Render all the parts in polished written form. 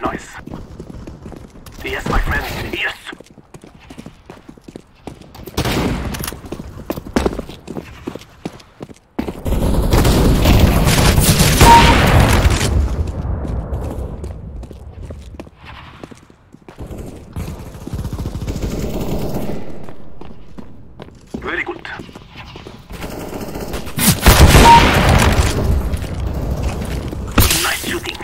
Nice. Yes, my friend. Yes. Very good. Nice shooting.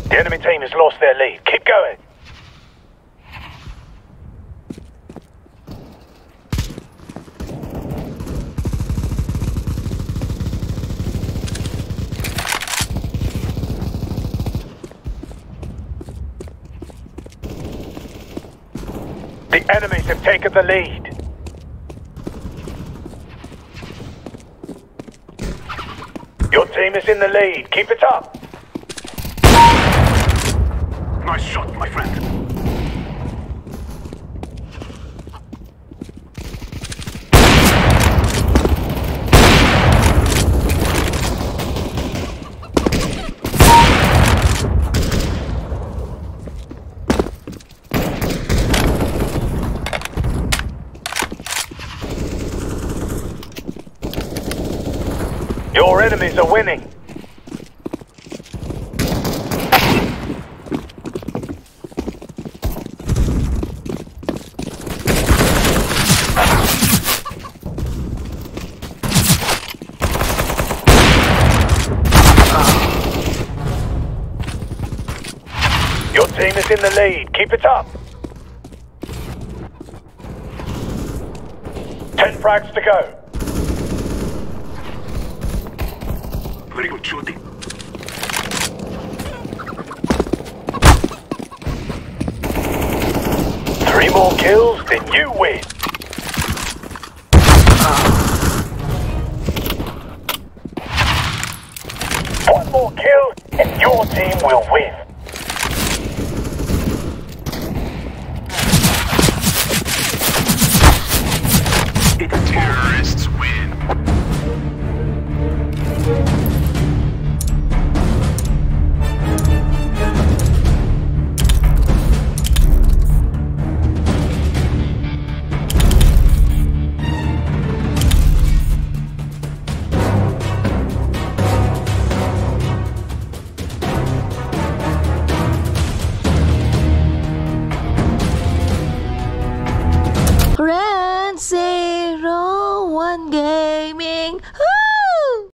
The enemy team has lost their lead. Keep going. The enemies have taken the lead. Your team is in the lead. Keep it up. Nice shot, my friend. Your enemies are winning. Your team is in the lead. Keep it up. 10 frags to go. Very good shooting. Three more kills, then you win. One more kill, and your team will win.